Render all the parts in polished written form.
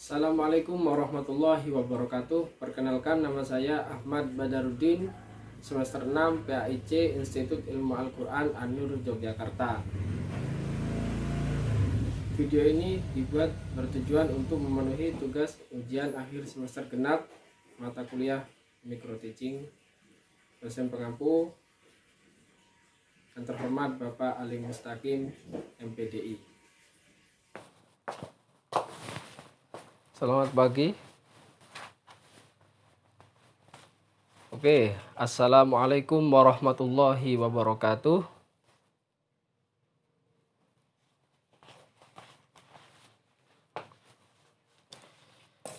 Assalamualaikum warahmatullahi wabarakatuh. Perkenalkan, nama saya Ahmad Badarudin, semester 6 PAIC Institut Ilmu Al-Quran An-Nur Yogyakarta. Video ini dibuat bertujuan untuk memenuhi tugas ujian akhir semester genap mata kuliah Micro Teaching. Dosen pengampu yang terhormat Bapak Ali Mustaqim, MPDI. Selamat pagi. Oke, assalamualaikum warahmatullahi wabarakatuh.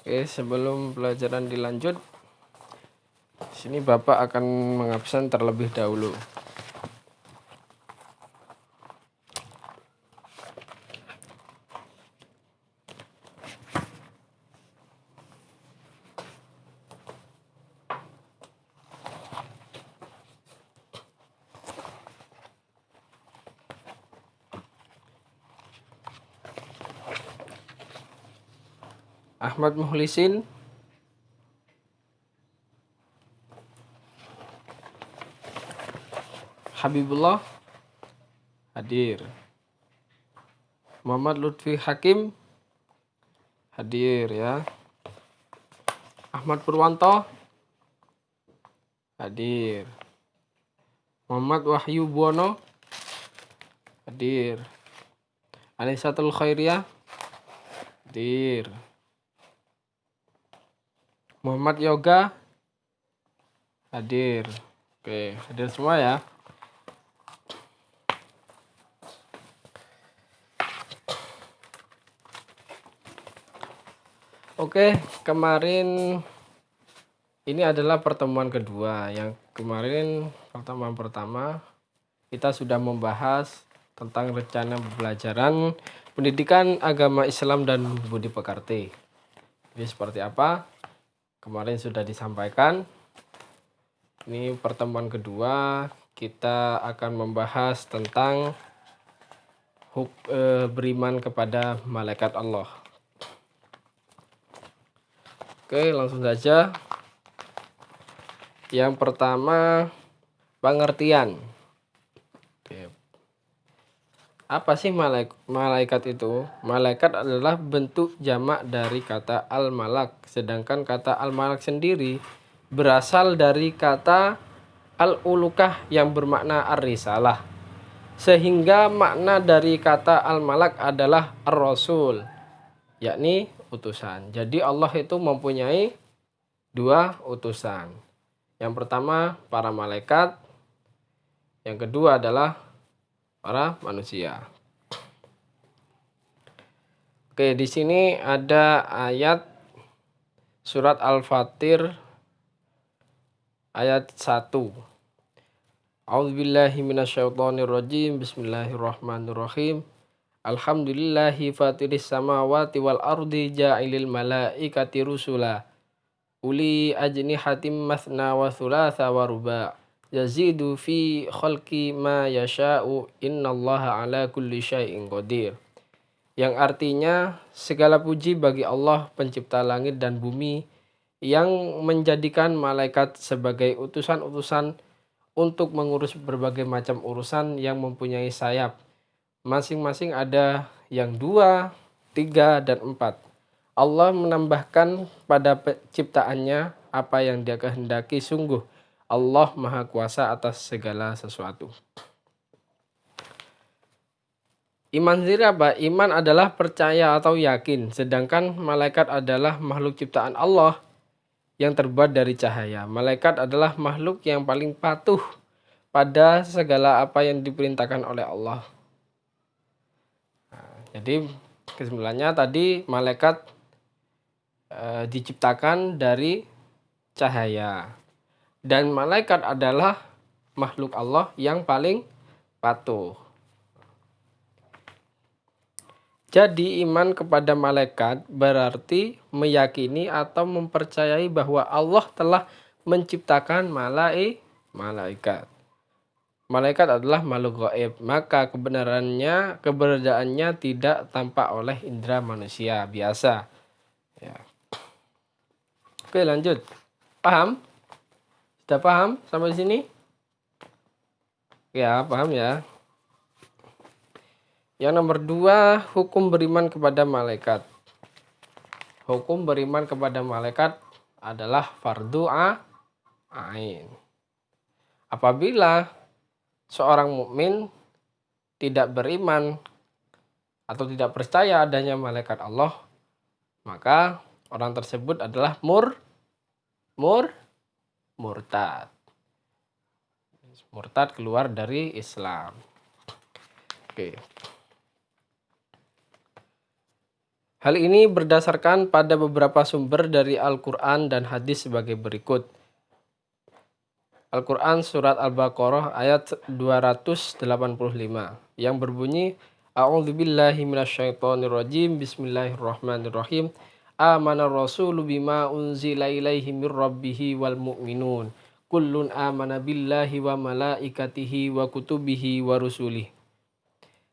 Oke, sebelum pelajaran dilanjut, sini Bapak akan mengabsen terlebih dahulu. Ahmad Muhlisin, Habibullah hadir. Muhammad Lutfi Hakim hadir ya. Ahmad Purwanto hadir. Muhammad Wahyu Buwono hadir. Anisatul Khairiyah hadir. Muhammad Yoga hadir. Oke, hadir semua ya. Oke, kemarin ini adalah pertemuan kedua. Yang kemarin pertemuan pertama kita sudah membahas tentang rencana pembelajaran pendidikan agama Islam dan budi pekerti. Jadi seperti apa? Kemarin sudah disampaikan. Ini pertemuan kedua, kita akan membahas tentang beriman kepada malaikat Allah. Oke, langsung saja. Yang pertama, pengertian. Apa sih malaikat itu? Malaikat adalah bentuk jamak dari kata al-malak. Sedangkan kata al-malak sendiri berasal dari kata al-ulukah yang bermakna ar-risalah. Sehingga makna dari kata al-malak adalah ar-rasul, yakni utusan. Jadi Allah itu mempunyai dua utusan. Yang pertama para malaikat, yang kedua adalah para manusia. Oke, di sini ada ayat surat Al-Fatir ayat 1. A'udzubillahi minasyaitonirrajim. Bismillahirrahmanirrahim. Alhamdulillahi fatiris samawati wal ardi ja'ilil malaikati rusula uli ajnihatim mathna wa thulatha wa ruba' yazidu fi khalqi ma yasha'u innallaha ala kulli syai'in qadir. Yang artinya, segala puji bagi Allah pencipta langit dan bumi yang menjadikan malaikat sebagai utusan-utusan untuk mengurus berbagai macam urusan yang mempunyai sayap. Masing-masing ada yang 2, 3, dan 4. Allah menambahkan pada penciptaannya apa yang Dia kehendaki. Sungguh Allah Maha Kuasa atas segala sesuatu. Iman sendiri apa? Iman adalah percaya atau yakin. Sedangkan malaikat adalah makhluk ciptaan Allah yang terbuat dari cahaya. Malaikat adalah makhluk yang paling patuh pada segala apa yang diperintahkan oleh Allah. Nah, jadi kesimpulannya tadi malaikat diciptakan dari cahaya. Dan malaikat adalah makhluk Allah yang paling patuh. Jadi iman kepada malaikat berarti meyakini atau mempercayai bahwa Allah telah menciptakan malaikat. Malaikat adalah makhluk gaib, maka keberadaannya tidak tampak oleh indera manusia biasa. Ya. Oke, lanjut. Paham? Sudah paham sampai sini? Ya, paham ya. Yang nomor 2, hukum beriman kepada malaikat. Hukum beriman kepada malaikat adalah fardu ain. Apabila seorang mukmin tidak beriman atau tidak percaya adanya malaikat Allah, maka orang tersebut adalah murtad. Murtad keluar dari Islam. Oke. Hal ini berdasarkan pada beberapa sumber dari Al-Quran dan hadis sebagai berikut. Al-Quran Surat Al-Baqarah ayat 285 yang berbunyi, A'udzubillahi minasyaitonirrajim, Bismillahirrahmanirrahim. Amanar rasulu bima unzila ilaihi mir rabbihi wal mu'minun. Kullun amana billahi wa malaikatihi wa kutubihi wa rusulih.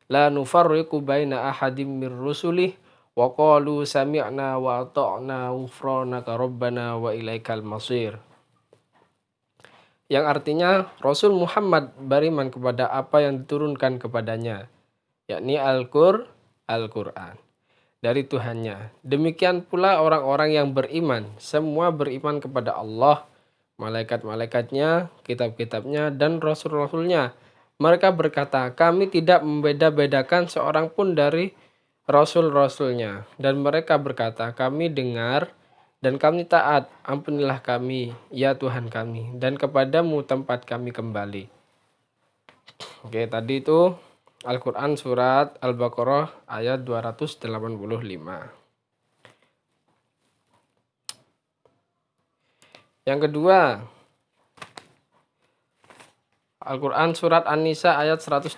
La nufarriqu baina ahadim mir rusulih wa qalu sami'na wa ata'na ghufranaka rabbana wa ilaikal masir. Yang artinya Rasul Muhammad beriman kepada apa yang diturunkan kepadanya, yakni Al-Quran dari Tuhannya. Demikian pula orang-orang yang beriman, semua beriman kepada Allah, malaikat-malaikatnya, kitab-kitabnya, dan rasul-rasulnya. Mereka berkata, kami tidak membeda-bedakan seorang pun dari rasul-rasulnya. Dan mereka berkata, kami dengar dan kami taat, ampunilah kami, ya Tuhan kami, dan kepadamu tempat kami kembali. Oke, tadi itu Al-Quran Surat Al-Baqarah ayat 285. Yang kedua, Al-Quran Surat An-Nisa ayat 136.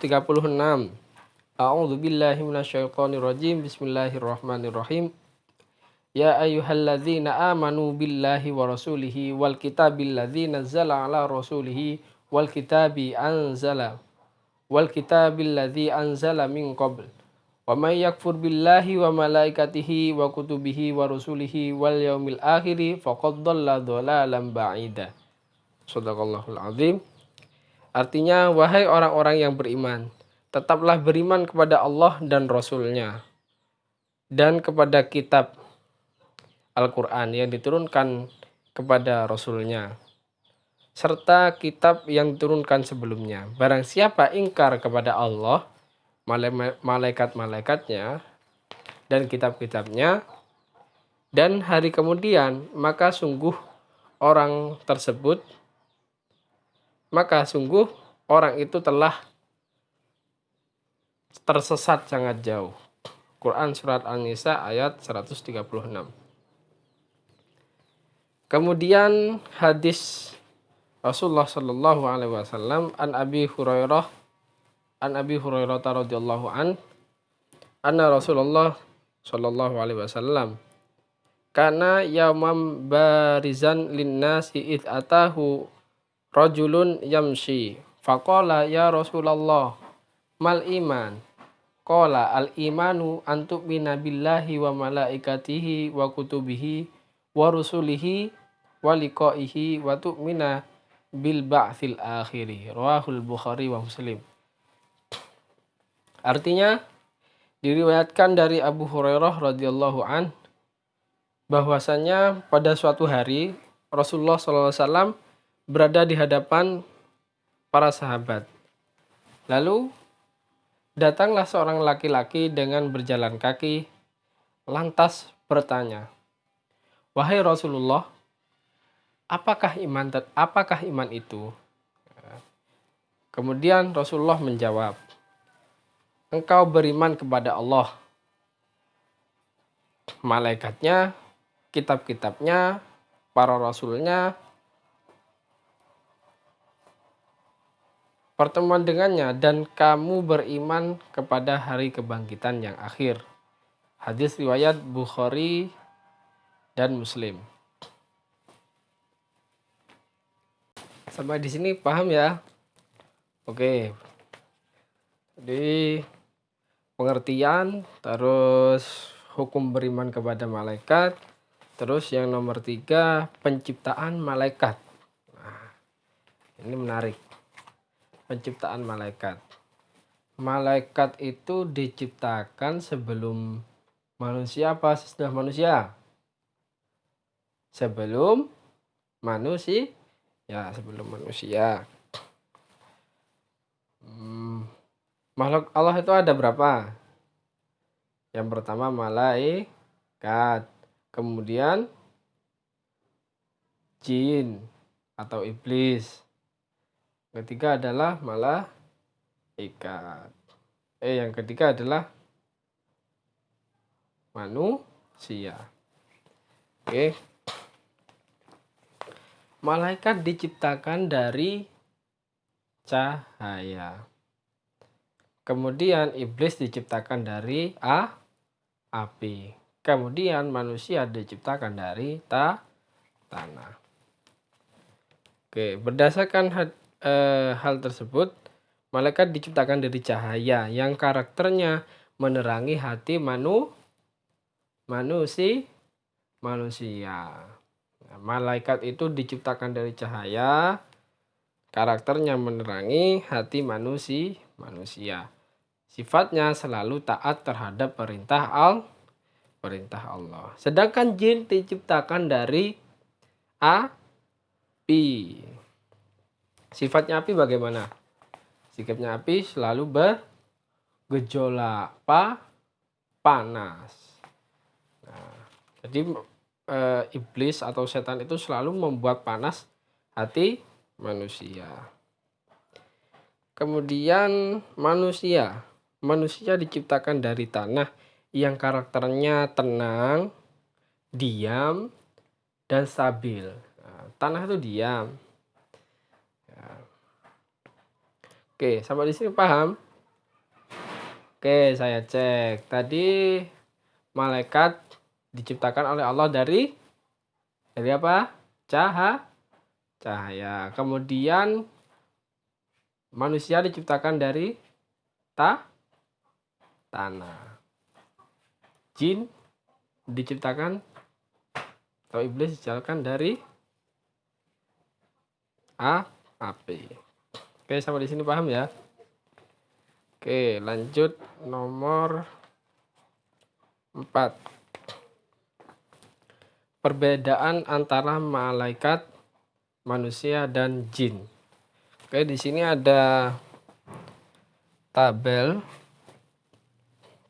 A'udzubillahi minasyaitonirrajim, Bismillahirrahmanirrahim. Ya ayyuhalladzina amanu billahi wa rasulihi wal kitabil ladzi nazzala ala rasulihi wal kitabil ladzi anzala min qabl. Wa may yakfur billahi wa malaikatihi wa kutubihi wa rusulihi wal yaumil akhiri faqad dhalla dhalalan ba'ida. Shadaqallahul azim. Artinya, wahai orang-orang yang beriman, tetaplah beriman kepada Allah dan Rasul-Nya dan kepada kitab Al-Quran yang diturunkan kepada Rasul-Nya serta kitab yang diturunkan sebelumnya. Barang siapa ingkar kepada Allah, malaikat-malaikatnya, dan kitab-kitabnya, dan hari kemudian, maka sungguh orang itu telah tersesat sangat jauh. Quran Surat An-Nisa ayat 136. Kemudian hadis Rasulullah Shallallahu Alaihi Wasallam an Abi Hurairah radhiyallahu anna Rasulullah Shallallahu Alaihi Wasallam kana yaumam barizan linnasi id atahu rajulun yamshi faqala ya Rasulullah mal iman qala al imanu an tu'mina billahi wa malaikatihi wa kutubihi wa rusulihi wa liqaihi wa tu'mina bil ba'tsil akhiri. Rawahul Bukhari wa Muslim. Artinya, diriwayatkan dari Abu Hurairah radhiyallahu an bahwasanya pada suatu hari Rasulullah SAW berada di hadapan para sahabat. Lalu datanglah seorang laki-laki dengan berjalan kaki lantas bertanya, "Wahai Rasulullah, apakah iman itu?" Kemudian Rasulullah menjawab, "Engkau beriman kepada Allah, malaikatnya, kitab-kitabnya, para rasulnya, pertemuan dengannya, dan kamu beriman kepada hari kebangkitan yang akhir." Hadis riwayat Bukhari dan Muslim. Sampai di sini paham ya? Oke. Jadi pengertian, terus hukum beriman kepada malaikat, Terus yang nomor 3, penciptaan malaikat. Nah, ini menarik. Penciptaan malaikat. Malaikat itu diciptakan sebelum manusia apa sesudah manusia? Sebelum manusia. Ya, sebelum manusia. Makhluk Allah itu ada berapa? Yang pertama malaikat. Kemudian jin atau iblis. Ketiga adalah malaikat. Yang ketiga adalah manusia. Oke. Malaikat diciptakan dari cahaya. Kemudian iblis diciptakan dari api. Kemudian manusia diciptakan dari tanah. Oke, berdasarkan hal tersebut, malaikat diciptakan dari cahaya yang karakternya menerangi hati manusia. Nah, malaikat itu diciptakan dari cahaya, karakternya menerangi hati manusia. Sifatnya selalu taat terhadap perintah Allah. Sedangkan jin diciptakan dari api. Sifatnya api bagaimana? Sifatnya api selalu bergejolak, panas. Nah, jadi iblis atau setan itu selalu membuat panas hati manusia. Kemudian manusia diciptakan dari tanah yang karakternya tenang, diam, dan stabil. Nah, tanah itu diam. Ya. Oke, sampai di sini paham? Oke, saya cek. Tadi malaikat diciptakan oleh Allah dari apa? Cahaya. Kemudian manusia diciptakan dari tanah. Jin diciptakan atau iblis diciptakan dari api. Oke, sampai di sini paham ya? Oke, lanjut nomor 4. Perbedaan antara malaikat, manusia, dan jin. Oke, di sini ada tabel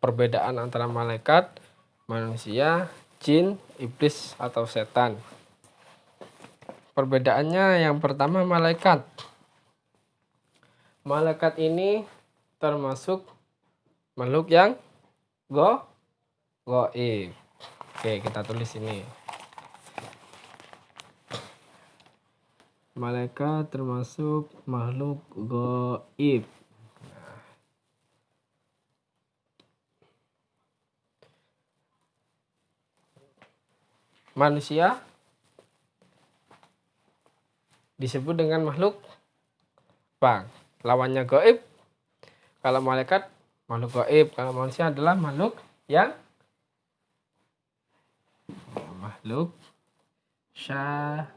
perbedaan antara malaikat, manusia, jin, iblis atau setan. Perbedaannya yang pertama malaikat. Malaikat ini termasuk makhluk yang gaib. Oke, kita tulis ini. Malaikat termasuk makhluk gaib. Manusia disebut dengan makhluk apa? Lawannya gaib. Kalau malaikat makhluk gaib, kalau manusia adalah makhluk yang makhluk syahadah.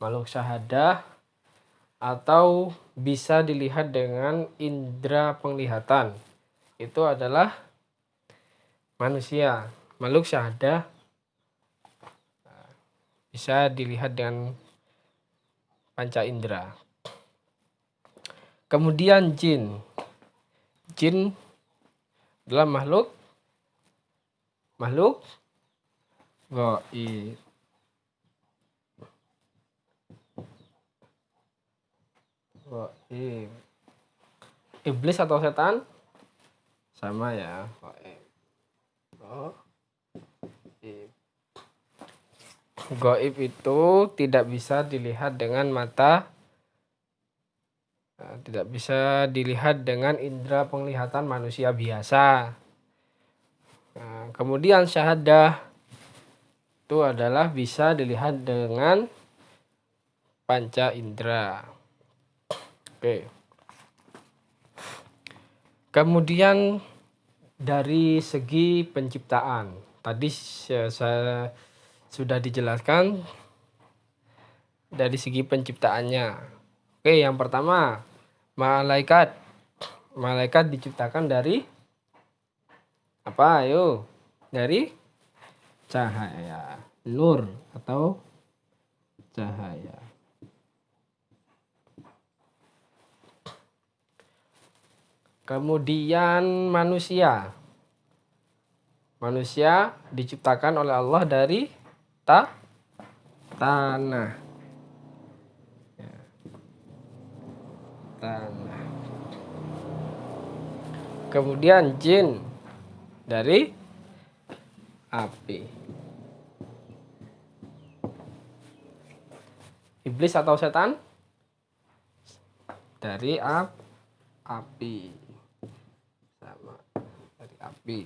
Makhluk syahadah atau bisa dilihat dengan indera penglihatan. Itu adalah manusia. Makhluk syahadah bisa dilihat dengan panca indera. Kemudian jin. Jin adalah makhluk gaib. Iblis atau setan sama ya. Gaib itu tidak bisa dilihat dengan mata, tidak bisa dilihat dengan indera penglihatan manusia biasa. Nah, kemudian syahadah itu adalah bisa dilihat dengan panca indera. Oke. Kemudian dari segi penciptaan. Tadi saya sudah dijelaskan dari segi penciptaannya. Oke, yang pertama, malaikat. Malaikat diciptakan dari apa? Ayo. Dari cahaya, nur atau cahaya. Kemudian manusia. Manusia diciptakan oleh Allah dari tanah. Ya, tanah. Kemudian jin dari api. Iblis atau setan dari api. Sama, dari api.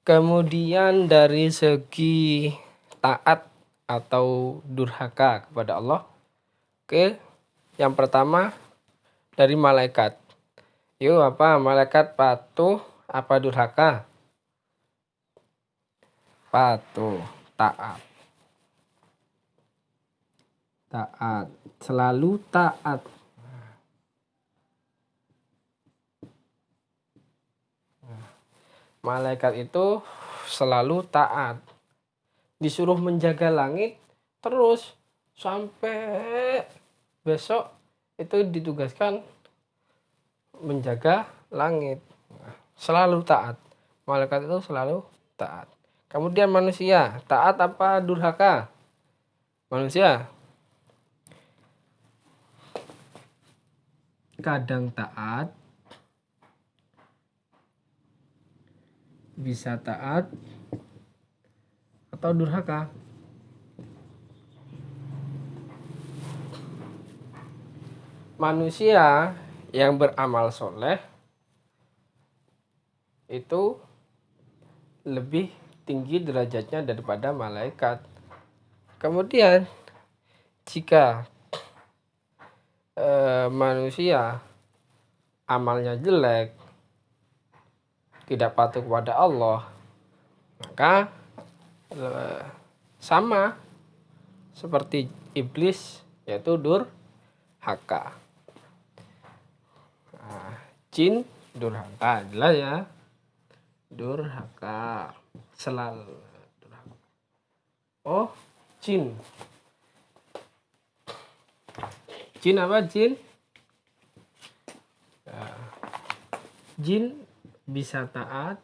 Kemudian dari segi taat atau durhaka kepada Allah. Oke, yang pertama dari malaikat. Yuk, apa? Malaikat patuh apa durhaka? Patuh, taat. Taat, selalu taat. Malaikat itu selalu taat. Disuruh menjaga langit terus sampai besok itu ditugaskan menjaga langit. Selalu taat. Malaikat itu selalu taat. Kemudian manusia, taat apa durhaka? Manusia kadang taat, bisa taat atau durhaka. Manusia yang beramal soleh itu lebih tinggi derajatnya daripada malaikat. Kemudian jika manusia amalnya jelek, tidak patuh kepada Allah, maka sama seperti iblis, yaitu durhaka. Jin durhaka, jelas ya, durhaka selalu durhaka. Oh, jin apa jin? Jin bisa taat,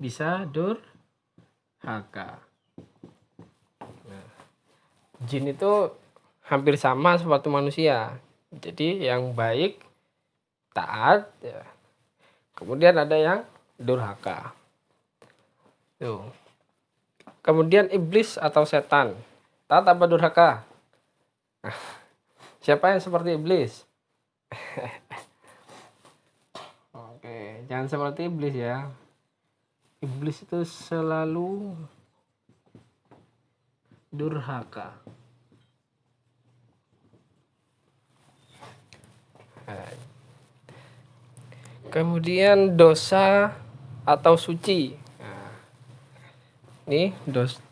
bisa durhaka. Jin itu hampir sama seperti manusia. Jadi yang baik taat, ya. Kemudian ada yang durhaka. Tuh. Kemudian iblis atau setan, taat apa durhaka? Siapa yang seperti iblis? Oke, jangan seperti iblis ya. Iblis itu selalu durhaka. Kemudian dosa atau suci. Nah, ini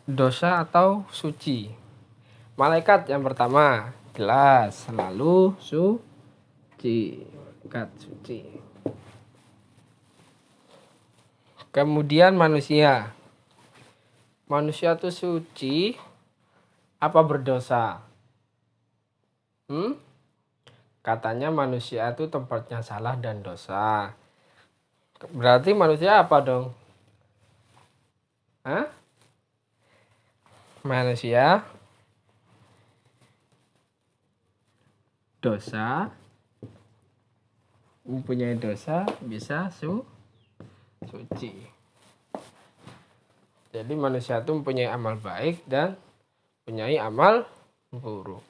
dosa atau suci. Malaikat yang pertama, jelas selalu suci. Malaikat suci. Kemudian manusia. Manusia itu suci apa berdosa? Katanya manusia itu tempatnya salah dan dosa. Berarti manusia apa dong? Hah? Manusia dosa, mempunyai dosa, bisa suci. Jadi manusia itu mempunyai amal baik dan mempunyai amal buruk.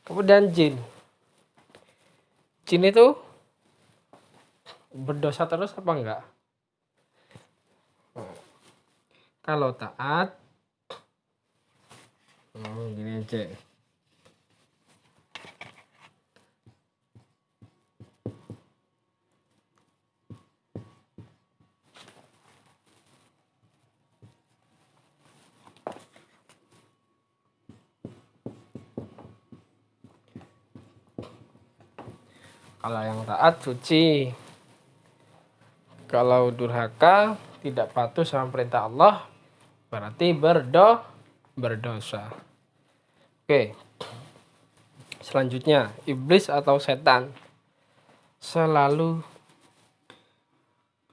Kemudian jin. Jin itu berdosa terus apa enggak? Kalau taat, gini aja. Kalau yang taat suci. Kalau durhaka tidak patuh sama perintah Allah berarti berdosa. Oke. Selanjutnya, iblis atau setan selalu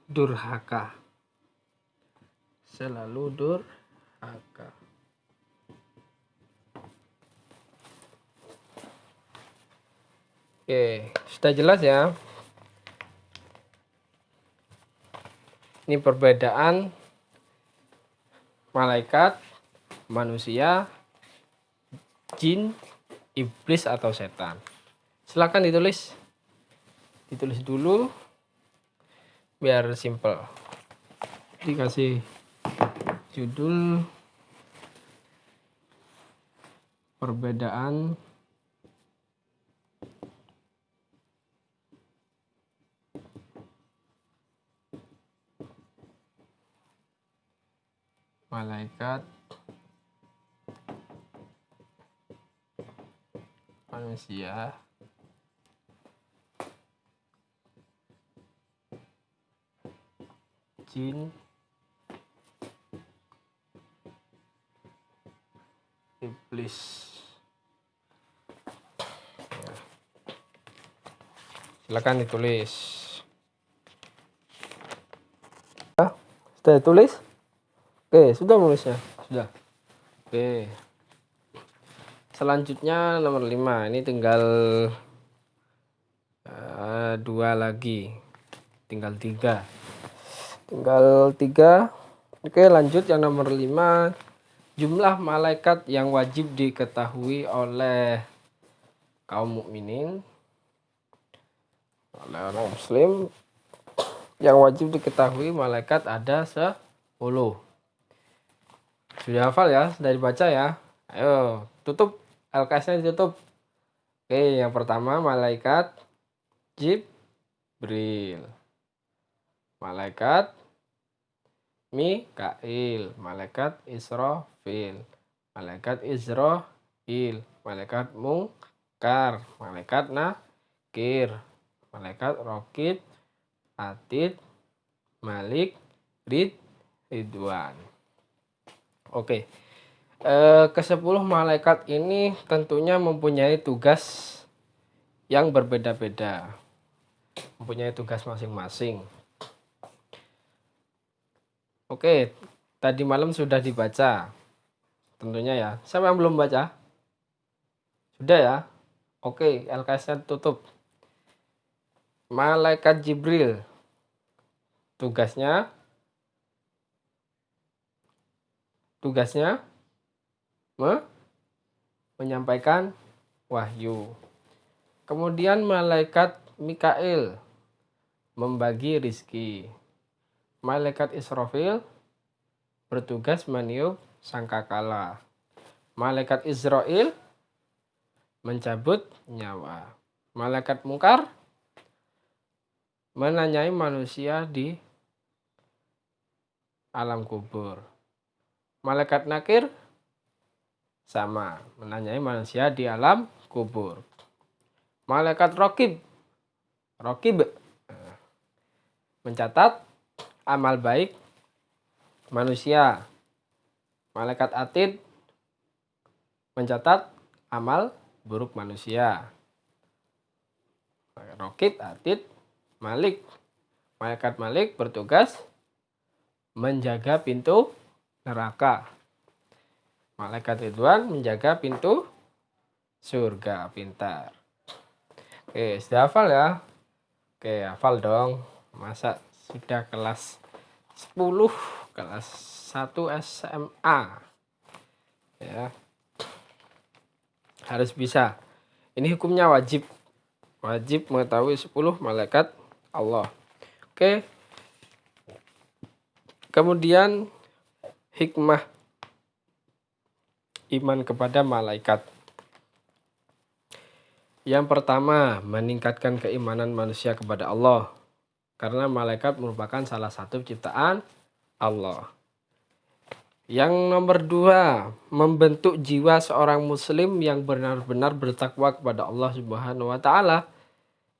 durhaka. Selalu durhaka. Oke, sudah jelas ya. Ini perbedaan malaikat, manusia, jin, iblis atau setan. Silakan ditulis. Ditulis dulu biar simple. Dikasih judul perbedaan malaikat, manusia, jin, iblis. Silakan ditulis. Sudah ditulis? Oke, sudah menulisnya? Sudah. Oke. Selanjutnya nomor 5. Ini tinggal 2 lagi. Tinggal 3. Tinggal 3. Oke, lanjut yang nomor 5. Jumlah malaikat yang wajib diketahui oleh kaum mukminin, oleh orang muslim, yang wajib diketahui malaikat ada 10. Sudah hafal ya? Sudah dibaca ya? Ayo, tutup. LKS-nya ditutup. Oke, yang pertama malaikat Jibril. Malaikat Mikail. Malaikat Israfil. Malaikat Israil. Malaikat Mungkar. Malaikat Nakir. Malaikat Rokib, Atid, Malik, Ridwan. Oke, ke-10 malaikat ini tentunya mempunyai tugas yang berbeda-beda, mempunyai tugas masing-masing. Oke, tadi malam sudah dibaca, tentunya ya. Siapa yang belum baca? Sudah ya? Oke, LKS-nya tutup. Malaikat Jibril, tugasnya menyampaikan wahyu. Kemudian malaikat Mikail membagi rizki. Malaikat Israfil bertugas meniup sangkakala. Malaikat Israil mencabut nyawa. Malaikat Mungkar menanyai manusia di alam kubur. Malaikat Nakir sama, menanyai manusia di alam kubur. Malaikat Rokib mencatat amal baik manusia. Malaikat Atid mencatat amal buruk manusia. Malaikat Rokib, Atid, Malik. Malaikat Malik bertugas menjaga pintu neraka. Malaikat Ridwan menjaga pintu surga. Pintar. Oke, sudah hafal ya? Oke, hafal dong. Masa sudah kelas 10, kelas 1 SMA. Ya. Harus bisa. Ini hukumnya wajib. Wajib mengetahui 10 malaikat Allah. Oke. Kemudian hikmah iman kepada malaikat. Yang pertama, meningkatkan keimanan manusia kepada Allah. Karena malaikat merupakan salah satu ciptaan Allah. Yang nomor 2, membentuk jiwa seorang muslim yang benar-benar bertakwa kepada Allah Subhanahu wa taala.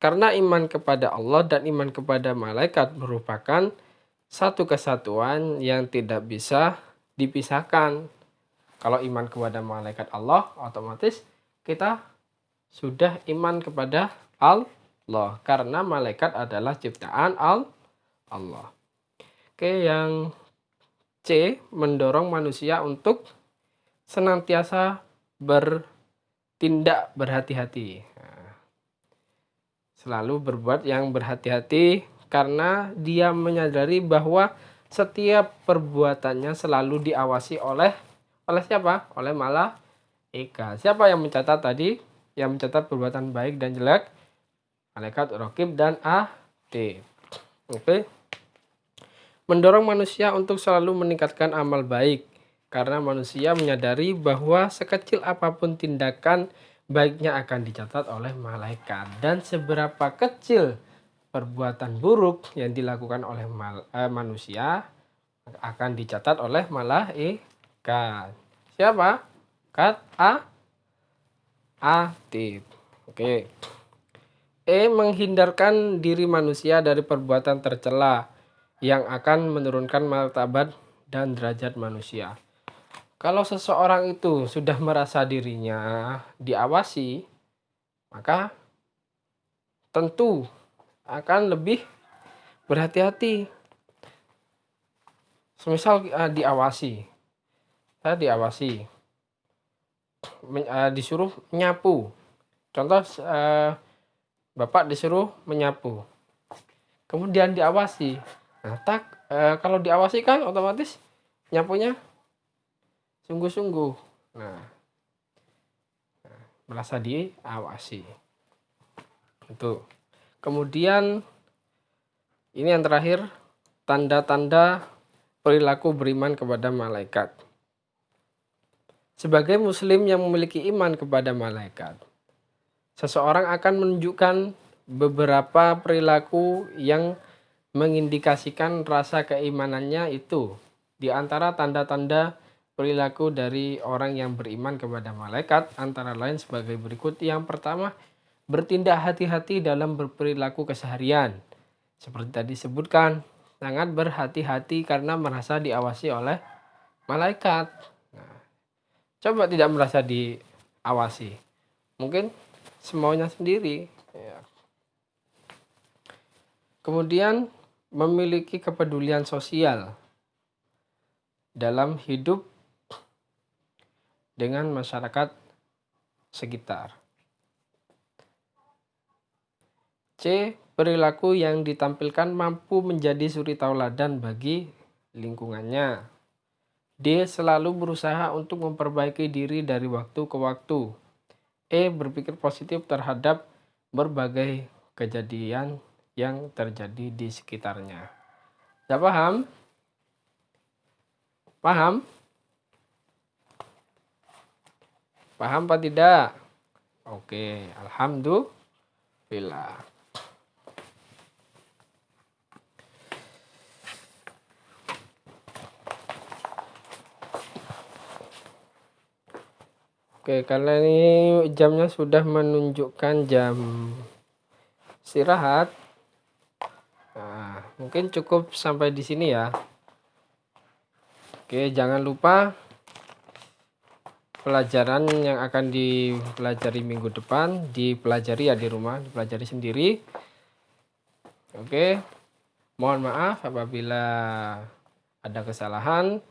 Karena iman kepada Allah dan iman kepada malaikat merupakan satu kesatuan yang tidak bisa dipisahkan. Kalau iman kepada malaikat Allah, otomatis kita sudah iman kepada Allah, karena malaikat adalah ciptaan Allah. Oke, yang C, mendorong manusia untuk senantiasa bertindak berhati-hati. Selalu berbuat yang berhati-hati karena dia menyadari bahwa setiap perbuatannya selalu diawasi oleh siapa? Oleh malaikat. Siapa yang mencatat tadi? Yang mencatat perbuatan baik dan jelek? Malaikat Raqib dan Atid. Oke. Mendorong manusia untuk selalu meningkatkan amal baik karena manusia menyadari bahwa sekecil apapun tindakan baiknya akan dicatat oleh malaikat, dan seberapa kecil perbuatan buruk yang dilakukan oleh manusia akan dicatat oleh malaikat. Siapa? Atid. Oke. E, menghindarkan diri manusia dari perbuatan tercela yang akan menurunkan martabat dan derajat manusia. Kalau seseorang itu sudah merasa dirinya diawasi, maka tentu akan lebih berhati-hati. Semisal saya diawasi, disuruh nyapu. Contoh, Bapak disuruh menyapu, kemudian diawasi. Nah, kalau diawasi kan otomatis nyapunya sungguh-sungguh. Nah, merasa diawasi. Itu. Kemudian ini yang terakhir, tanda-tanda perilaku beriman kepada malaikat. Sebagai muslim yang memiliki iman kepada malaikat, seseorang akan menunjukkan beberapa perilaku yang mengindikasikan rasa keimanannya itu. Di antara tanda-tanda perilaku dari orang yang beriman kepada malaikat antara lain sebagai berikut. Yang pertama, bertindak hati-hati dalam berperilaku keseharian. Seperti tadi disebutkan, sangat berhati-hati karena merasa diawasi oleh malaikat. Nah, coba tidak merasa diawasi, mungkin semaunya sendiri. Ya. Kemudian memiliki kepedulian sosial dalam hidup dengan masyarakat sekitar. C, perilaku yang ditampilkan mampu menjadi suri tauladan bagi lingkungannya. D, selalu berusaha untuk memperbaiki diri dari waktu ke waktu. E, berpikir positif terhadap berbagai kejadian yang terjadi di sekitarnya. Sudah paham? Paham? Paham apa tidak? Oke, alhamdulillah. Oke, karena ini jamnya sudah menunjukkan jam istirahat. Nah, mungkin cukup sampai di sini ya. Oke, jangan lupa pelajaran yang akan dipelajari minggu depan dipelajari ya di rumah, dipelajari sendiri. Oke, mohon maaf apabila ada kesalahan.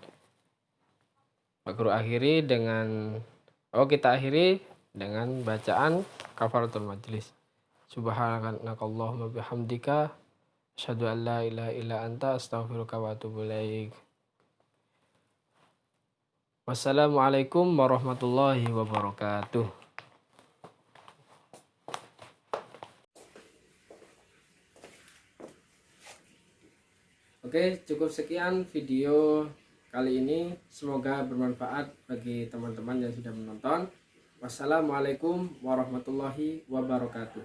Pak Guru akhiri dengan kita akhiri dengan bacaan kafaratul majlis. Subhanakallahumma bihamdika asyhadu an la ilaha illa anta astaghfiruka wa atubu ilaik. Wassalamualaikum warahmatullahi wabarakatuh. Oke, cukup sekian video kali ini. Semoga bermanfaat bagi teman-teman yang sudah menonton. Wassalamualaikum warahmatullahi wabarakatuh.